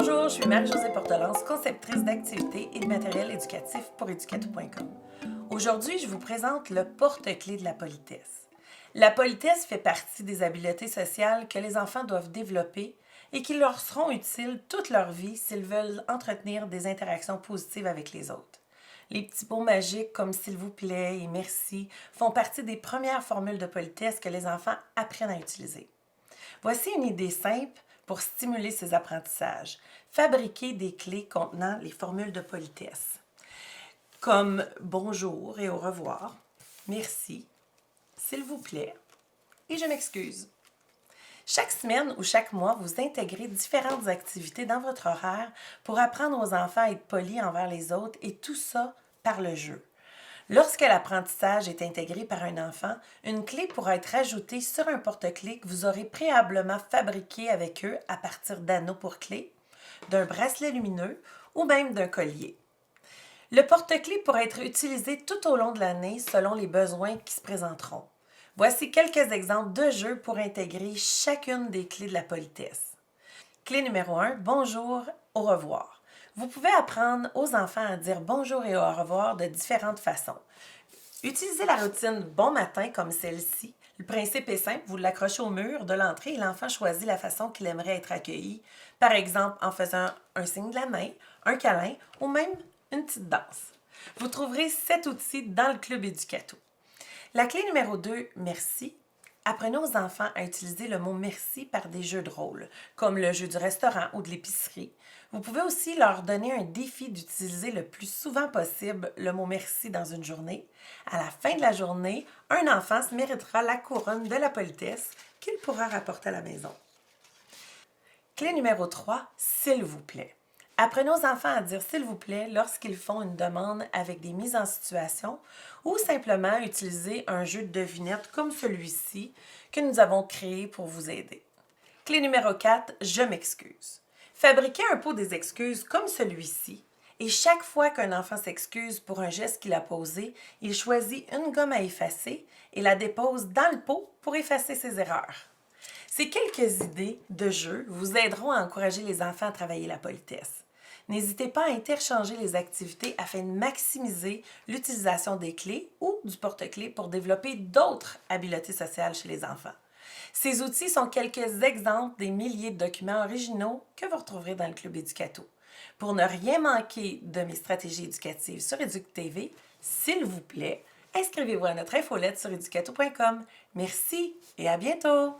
Bonjour, je suis Marie-Josée Portelance, conceptrice d'activités et de matériel éducatif pour Educato.com. Aujourd'hui, je vous présente le porte-clés de la politesse. La politesse fait partie des habiletés sociales que les enfants doivent développer et qui leur seront utiles toute leur vie s'ils veulent entretenir des interactions positives avec les autres. Les petits mots magiques comme s'il vous plaît et merci font partie des premières formules de politesse que les enfants apprennent à utiliser. Voici une idée simple pour stimuler ces apprentissages. Fabriquer des clés contenant les formules de politesse, comme bonjour et au revoir, merci, s'il vous plaît et je m'excuse. Chaque semaine ou chaque mois, vous intégrez différentes activités dans votre horaire pour apprendre aux enfants à être polis envers les autres et tout ça par le jeu. Lorsque l'apprentissage est intégré par un enfant, une clé pourra être ajoutée sur un porte-clés que vous aurez préalablement fabriqué avec eux à partir d'anneaux pour clés, d'un bracelet lumineux ou même d'un collier. Le porte-clés pourra être utilisé tout au long de l'année selon les besoins qui se présenteront. Voici quelques exemples de jeux pour intégrer chacune des clés de la politesse. Clé numéro 1, bonjour, au revoir. Vous pouvez apprendre aux enfants à dire bonjour et au revoir de différentes façons. Utilisez la routine bon matin comme celle-ci. Le principe est simple, vous l'accrochez au mur de l'entrée et l'enfant choisit la façon qu'il aimerait être accueilli. Par exemple, en faisant un signe de la main, un câlin ou même une petite danse. Vous trouverez cet outil dans le club Educato. La clé numéro 2, merci. Apprenez aux enfants à utiliser le mot merci par des jeux de rôle, comme le jeu du restaurant ou de l'épicerie. Vous pouvez aussi leur donner un défi d'utiliser le plus souvent possible le mot merci dans une journée. À la fin de la journée, un enfant se méritera la couronne de la politesse qu'il pourra rapporter à la maison. Clé numéro 3, s'il vous plaît. Apprenez aux enfants à dire s'il vous plaît lorsqu'ils font une demande avec des mises en situation ou simplement utiliser un jeu de devinette comme celui-ci que nous avons créé pour vous aider. Clé numéro 4, je m'excuse. Fabriquez un pot des excuses comme celui-ci et chaque fois qu'un enfant s'excuse pour un geste qu'il a posé, il choisit une gomme à effacer et la dépose dans le pot pour effacer ses erreurs. Ces quelques idées de jeu vous aideront à encourager les enfants à travailler la politesse. N'hésitez pas à interchanger les activités afin de maximiser l'utilisation des clés ou du porte-clés pour développer d'autres habiletés sociales chez les enfants. Ces outils sont quelques exemples des milliers de documents originaux que vous retrouverez dans le Club Educato. Pour ne rien manquer de mes stratégies éducatives sur EducTV, s'il vous plaît, inscrivez-vous à notre infolette sur Educato.com. Merci et à bientôt!